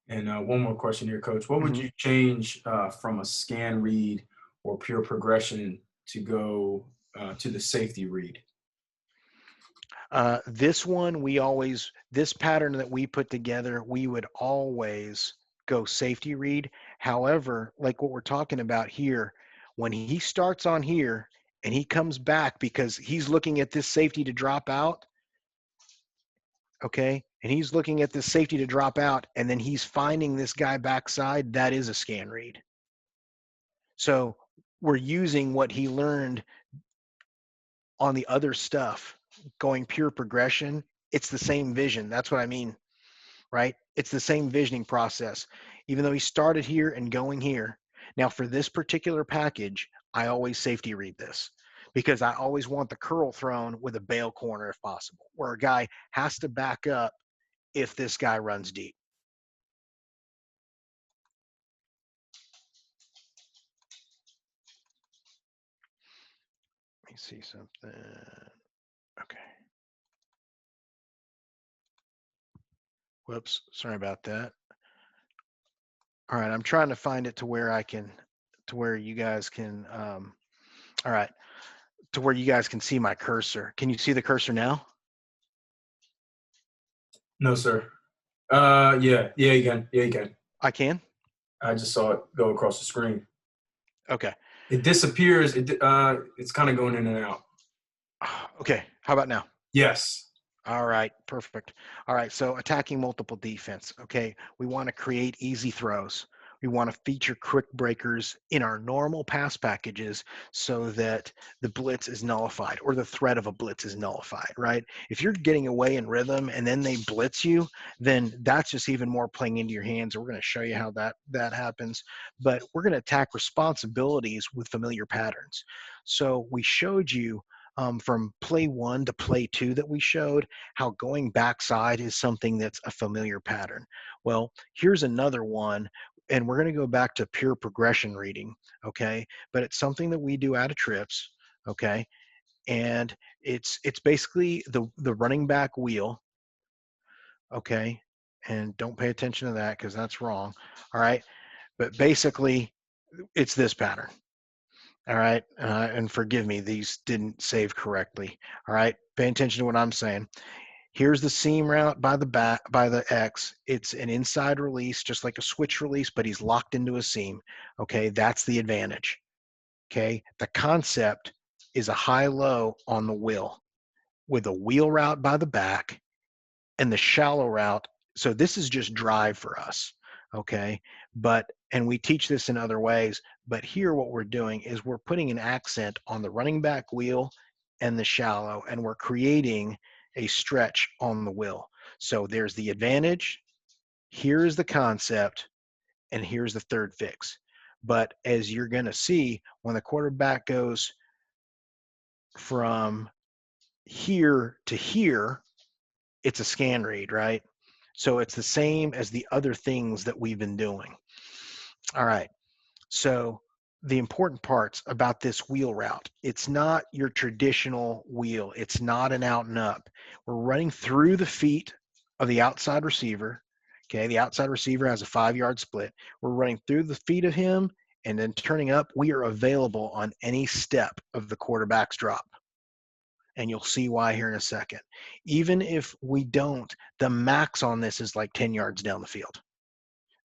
And one more question here, Coach. What would Mhm. you change from a scan read or pure progression to go to the safety read? This pattern that we put together, we would always go safety read. However, like what we're talking about here, when he starts on here and he comes back because he's looking at this safety to drop out, okay, and he's looking at this safety to drop out, and then he's finding this guy backside, that is a scan read. So we're using what he learned on the other stuff, going pure progression. It's the same vision. That's what I mean, right? It's the same visioning process. Even though he started here and going here. Now, for this particular package, I always safety read this because I always want the curl thrown with a bail corner if possible, where a guy has to back up if this guy runs deep. Let me see something. Okay. Whoops. Sorry about that. All right. I'm trying to find it to where to where you guys can, all right, to where you guys can see my cursor. Can you see the cursor now? No, sir. Yeah, you can. Yeah, you can. I can? I just saw it go across the screen. Okay. It disappears. It's kind of going in and out. Okay. How about now? Yes. All right, perfect. All right, so attacking multiple defense. Okay, we want to create easy throws. We want to feature quick breakers in our normal pass packages so that the blitz is nullified or the threat of a blitz is nullified, right? If you're getting away in rhythm and then they blitz you, then that's just even more playing into your hands. We're going to show you how that happens, but we're going to attack responsibilities with familiar patterns. So we showed you from play 1 to play 2 that we showed how going backside is something that's a familiar pattern. Well, here's another one, and we're going to go back to pure progression reading, okay? But it's something that we do out of trips, okay? And it's basically the running back wheel, okay? And don't pay attention to that because that's wrong, all right? But basically, it's this pattern. All right. And forgive me, these didn't save correctly. All right. Pay attention to what I'm saying. Here's the seam route by the back by the X. It's an inside release, just like a switch release, but he's locked into a seam. Okay, that's the advantage. Okay, the concept is a high-low on the wheel with a wheel route by the back and the shallow route. So this is just drive for us. Okay, and we teach this in other ways, but here what we're doing is we're putting an accent on the running back wheel and the shallow, and we're creating a stretch on the wheel. So there's the advantage, here's the concept, and here's the third fix. But as you're going to see, when the quarterback goes from here to here, it's a scan read, right? So it's the same as the other things that we've been doing. All right. So the important parts about this wheel route, it's not your traditional wheel. It's not an out and up. We're running through the feet of the outside receiver. Okay, the outside receiver has a 5-yard split. We're running through the feet of him and then turning up. We are available on any step of the quarterback's drop. And you'll see why here in a second. Even if we don't, the max on this is like 10 yards down the field.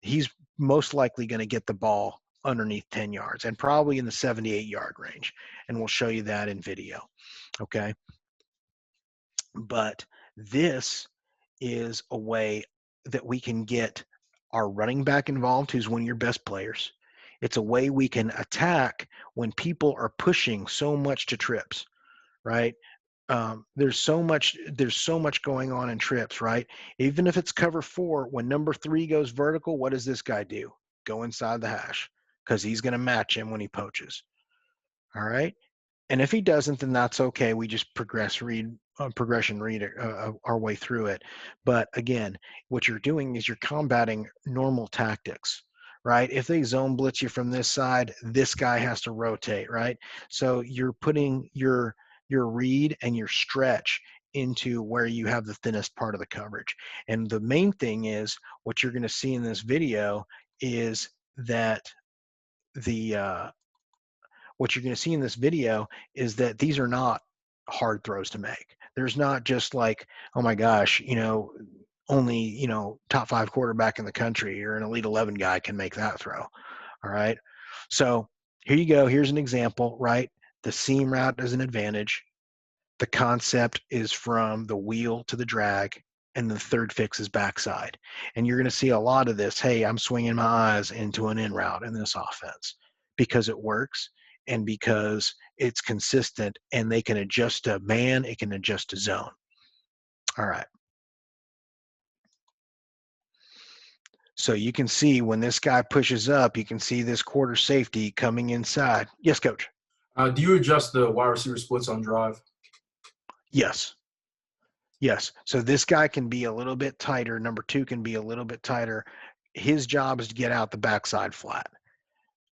He's most likely going to get the ball underneath 10 yards and probably in the 78-yard range. And we'll show you that in video. Okay. But this is a way that we can get our running back involved, who's one of your best players. It's a way we can attack when people are pushing so much to trips, right? There's so much going on in trips, right? Even if it's cover 4, when number 3 goes vertical, what does this guy do? Go inside the hash, because he's going to match him when he poaches. All right. And if he doesn't, then that's okay. We just progression read our way through it. But again, what you're doing is you're combating normal tactics, right? If they zone blitz you from this side, this guy has to rotate, right? So you're putting your read and your stretch into where you have the thinnest part of the coverage. And the main thing is what you're going to see in this video is that the what you're going to see in this video is that these are not hard throws to make. There's not just like, oh my gosh, only, top 5 quarterback in the country or an elite 11 guy can make that throw. All right. So here you go. Here's an example, right? The seam route is an advantage. The concept is from the wheel to the drag, and the third fix is backside. And you're going to see a lot of this. Hey, I'm swinging my eyes into an in route in this offense because it works and because it's consistent, and they can adjust to man, it can adjust to zone. All right. So you can see when this guy pushes up, you can see this quarter safety coming inside. Yes, coach. Do you adjust the wide receiver splits on drive? Yes. Yes. So this guy can be a little bit tighter. Number 2 can be a little bit tighter. His job is to get out the backside flat.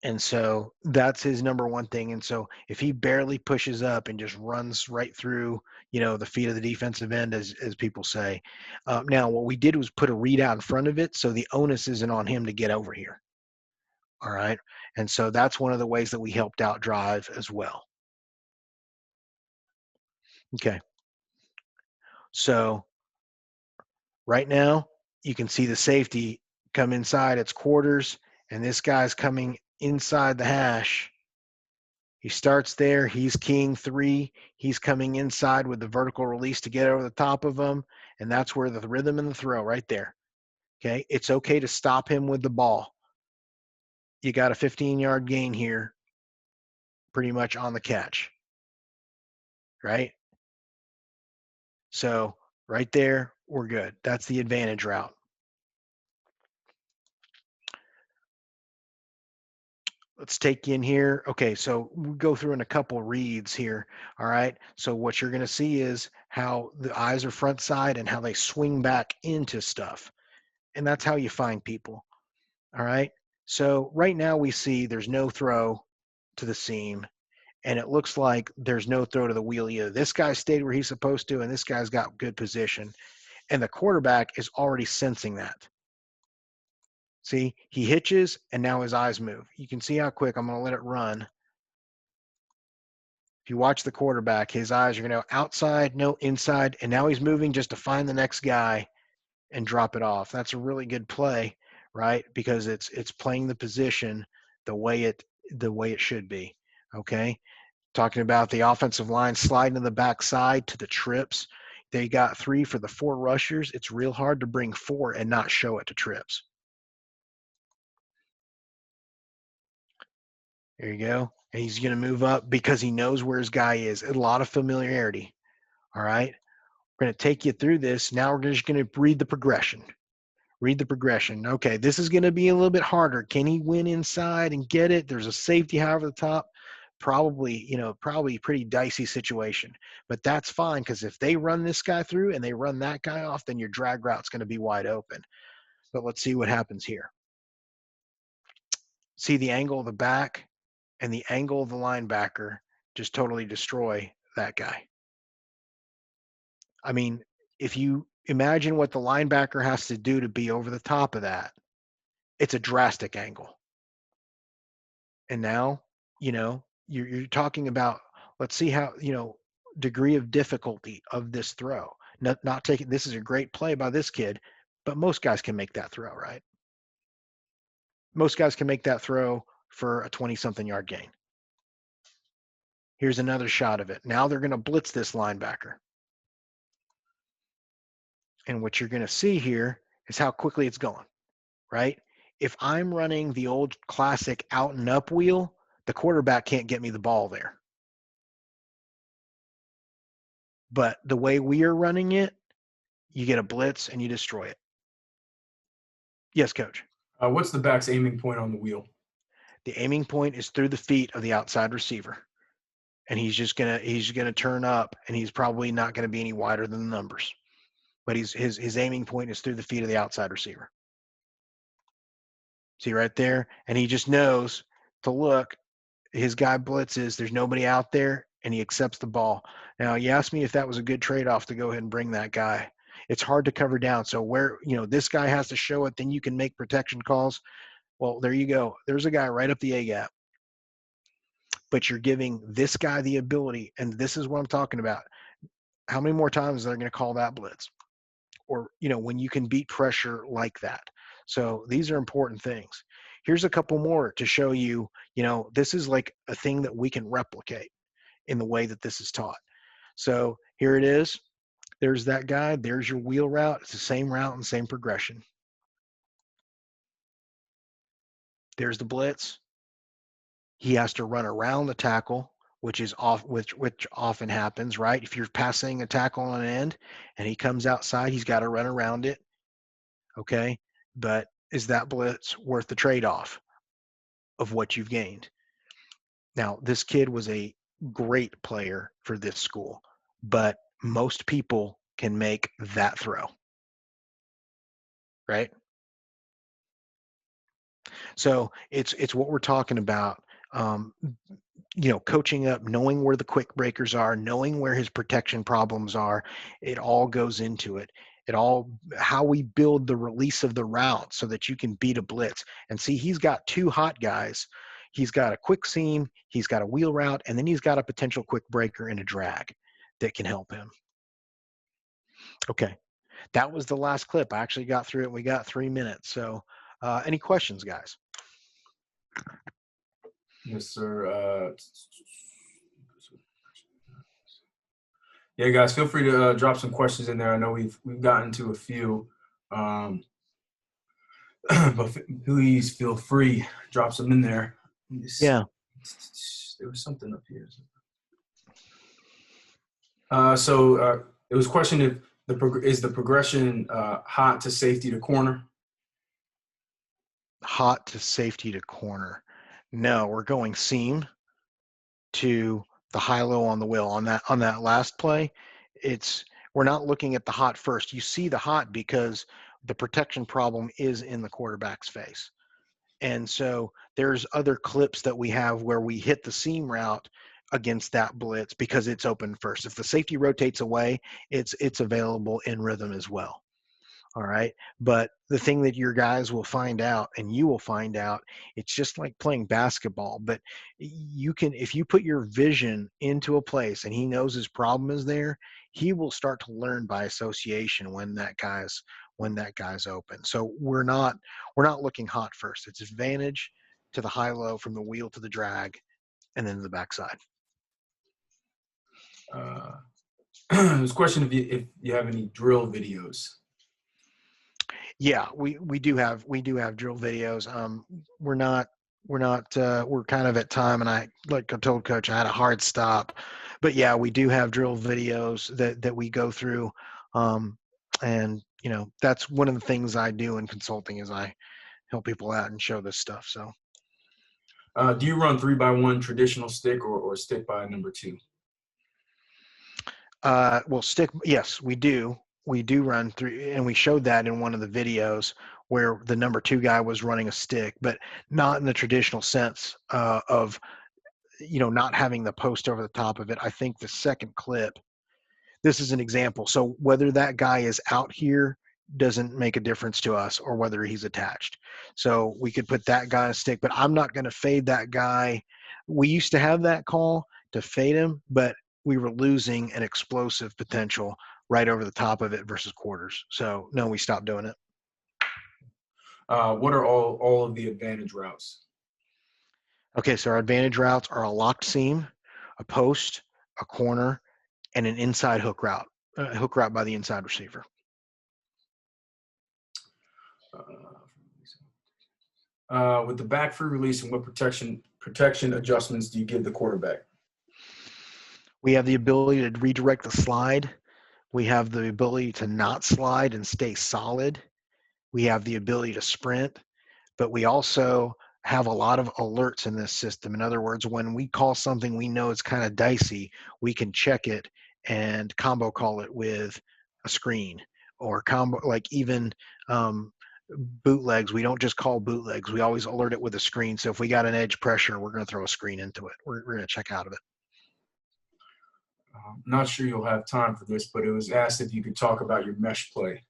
And so that's his number one thing. And so if he barely pushes up and just runs right through, the feet of the defensive end, as people say. Now, what we did was put a read out in front of it, so the onus isn't on him to get over here. All right. And so that's one of the ways that we helped out drive as well. Okay. So right now, you can see the safety come inside its quarters, and this guy's coming inside the hash. He starts there. He's keying 3. He's coming inside with the vertical release to get over the top of him, and that's where the rhythm and the throw right there. Okay, it's okay to stop him with the ball. You got a 15-yard gain here, pretty much on the catch, right? So right there, we're good. That's the advantage route. Let's take you in here. Okay, so we go through in a couple reads here. All right. So what you're going to see is how the eyes are front side and how they swing back into stuff. And that's how you find people. All right. So right now we see there's no throw to the seam, and it looks like there's no throw to the wheel either. This guy stayed where he's supposed to, and this guy's got good position. And the quarterback is already sensing that. See, he hitches, and now his eyes move. You can see how quick. I'm going to let it run. If you watch the quarterback, his eyes are going to go outside, no inside, and now he's moving just to find the next guy and drop it off. That's a really good play, right? Because it's playing the position the way it should be. Okay. Talking about the offensive line sliding to the backside to the trips. They got 3 for the 4 rushers. It's real hard to bring 4 and not show it to trips. There you go. And he's going to move up because he knows where his guy is. A lot of familiarity. All right. We're going to take you through this. Now we're just going to read the progression. Read the progression. Okay, this is going to be a little bit harder. Can he win inside and get it? There's a safety high over the top. Probably pretty dicey situation. But that's fine, because if they run this guy through and they run that guy off, then your drag route's going to be wide open. But let's see what happens here. See the angle of the back and the angle of the linebacker just totally destroy that guy. I mean, if you imagine what the linebacker has to do to be over the top of that, it's a drastic angle. And now, you're talking about, let's see how, degree of difficulty of this throw. Not taking, this is a great play by this kid, but most guys can make that throw, right? Most guys can make that throw for a 20-something yard gain. Here's another shot of it. Now they're going to blitz this linebacker. And what you're going to see here is how quickly it's going, right? If I'm running the old classic out and up wheel, the quarterback can't get me the ball there. But the way we are running it, you get a blitz and you destroy it. Yes, coach. What's the back's aiming point on the wheel? The aiming point is through the feet of the outside receiver. And he's gonna turn up, and he's probably not gonna be any wider than the numbers. But his aiming point is through the feet of the outside receiver. See right there? And he just knows to look. His guy blitzes, there's nobody out there, and he accepts the ball. Now, you asked me if that was a good trade-off to go ahead and bring that guy. It's hard to cover down. So where, this guy has to show it, then you can make protection calls. Well, there you go. There's a guy right up the A-gap. But you're giving this guy the ability, and this is what I'm talking about. How many more times are they going to call that blitz? Or, when you can beat pressure like that. So these are important things. Here's a couple more to show you, this is like a thing that we can replicate in the way that this is taught. So here it is. There's that guy. There's your wheel route. It's the same route and same progression. There's the blitz. He has to run around the tackle, which often happens, right? If you're passing a tackle on an end and he comes outside, he's got to run around it. Okay. But is that blitz worth the trade-off of what you've gained? Now, this kid was a great player for this school, but most people can make that throw, right? So it's what we're talking about. Coaching up, knowing where the quick breakers are, knowing where his protection problems are, it all goes into it. How we build the release of the route so that you can beat a blitz. And see, he's got two hot guys. He's got a quick seam, he's got a wheel route, and then he's got a potential quick breaker and a drag that can help him. Okay, that was the last clip. I actually got through it. We got 3 minutes. So any questions, guys? Yes, sir. Yeah, guys, feel free to drop some questions in there. I know we've gotten to a few, but please feel free, drop some in there. Yeah. There was something up here. So it was questioned if is the progression hot to safety to corner? Hot to safety to corner. No, we're going seam to the high-low on the wheel. On that last play, we're not looking at the hot first. You see the hot because the protection problem is in the quarterback's face. And so there's other clips that we have where we hit the seam route against that blitz because it's open first. If the safety rotates away, it's available in rhythm as well. All right. But the thing that your guys will find out, and you will find out, it's just like playing basketball. But if you put your vision into a place and he knows his problem is there, he will start to learn by association when that guy's open. So we're not looking hot first. It's advantage to the high-low from the wheel to the drag, and then to the backside. There's a question if you have any drill videos. Yeah, we do have drill videos. We're kind of at time, and like I told Coach, I had a hard stop, but yeah, we do have drill videos that we go through, and that's one of the things I do in consulting is I help people out and show this stuff. So, do you run 3x1 traditional stick or stick by number 2? well, stick. Yes, we do. We do run through, and we showed that in one of the videos where the number 2 guy was running a stick, but not in the traditional sense of not having the post over the top of it. I think the second clip, this is an example. So whether that guy is out here doesn't make a difference to us, or whether he's attached. So we could put that guy on a stick, but I'm not going to fade that guy. We used to have that call to fade him, but we were losing an explosive potential right over the top of it versus quarters. So no, we stopped doing it. What are all of the advantage routes? Okay, so our advantage routes are a locked seam, a post, a corner, and an inside hook route by the inside receiver. With the back free release, and what protection adjustments do you give the quarterback? We have the ability to redirect the slide. We have the ability to not slide and stay solid. We have the ability to sprint, but we also have a lot of alerts in this system. In other words, when we call something we know is kind of dicey, we can check it and combo call it with a screen or combo, like even bootlegs. We don't just call bootlegs. We always alert it with a screen. So if we got an edge pressure, we're going to throw a screen into it. We're going to check out of it. Not sure you'll have time for this, but it was asked if you could talk about your mesh play.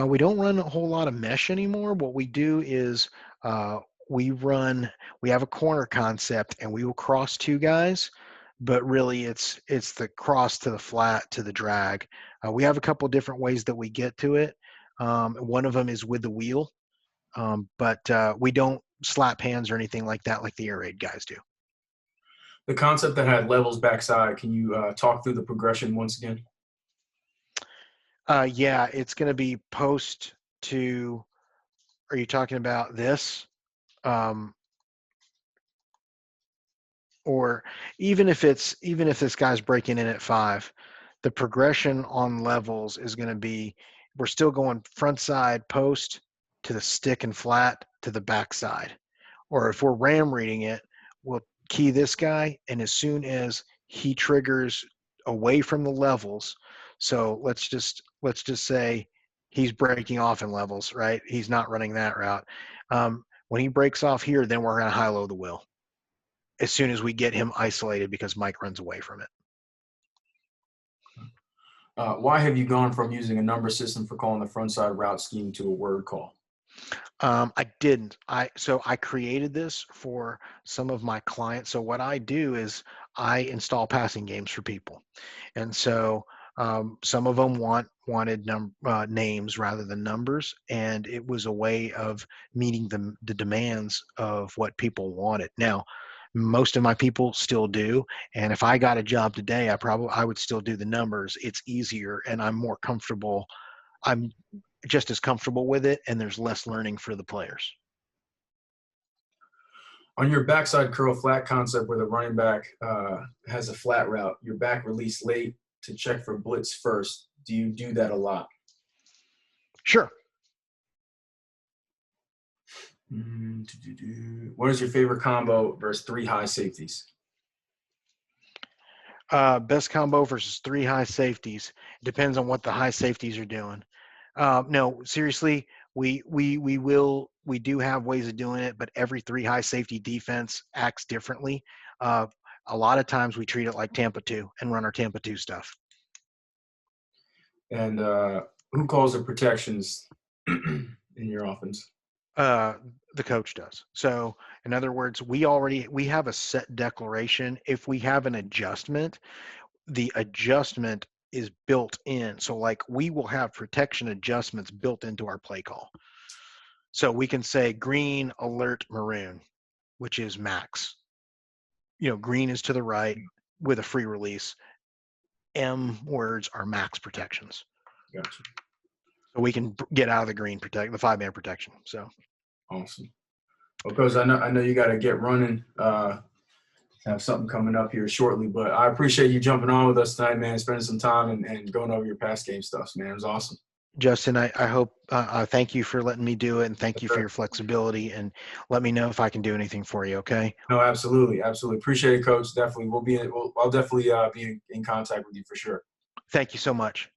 We don't run a whole lot of mesh anymore. What we do is we have a corner concept and we will cross two guys, but really it's the cross to the flat to the drag. We have a couple different ways that we get to it. One of them is with the wheel, but we don't slap hands or anything like that like the air raid guys do. The concept that had levels backside, can you talk through the progression once again? Yeah, it's going to be post to, are you talking about this? Or even if this guy's breaking in at 5, the progression on levels is going to be, we're still going front side post to the stick and flat to the back side. Or if we're ram reading it, we'll key this guy, and as soon as he triggers away from the levels, so let's just say he's breaking off in levels, right? He's not running that route. When he breaks off here, then we're going to high-low the wheel as soon as we get him isolated because Mike runs away from it. Why have you gone from using a number system for calling the front side route scheme to a word call? I didn't. So I created this for some of my clients. So what I do is I install passing games for people, and so some of them wanted names rather than numbers, and it was a way of meeting the demands of what people wanted. Now, most of my people still do, and if I got a job today, I would still do the numbers. It's easier, and I'm more comfortable. I'm just as comfortable with it, and there's less learning for the players. On your backside curl flat concept where the running back has a flat route, your back release late to check for blitz first. Do you do that a lot? Sure. What is your favorite combo versus 3 high safeties? Best combo versus 3 high safeties. Depends on what the high safeties are doing. No, seriously, we do have ways of doing it, but every 3 high safety defense acts differently. A lot of times we treat it like Tampa 2 and run our Tampa 2 stuff. And who calls the protections in your offense? The coach does. So in other words, we have a set declaration. If we have an adjustment, the adjustment is built in. So like we will have protection adjustments built into our play call. So we can say green, alert, maroon, which is max. Green is to the right with a free release. M words are max protections. Gotcha. So we can get out of the green the 5-man protection. So awesome. Well, Coach, I know you got to get running. Have something coming up here shortly, but I appreciate you jumping on with us tonight, man. Spending some time and going over your past game stuff, man. It was awesome. Justin, I hope thank you for letting me do it, and thank you for your flexibility, and let me know if I can do anything for you. Okay? No, absolutely, appreciate it, Coach. Definitely, I'll definitely be in contact with you for sure. Thank you so much.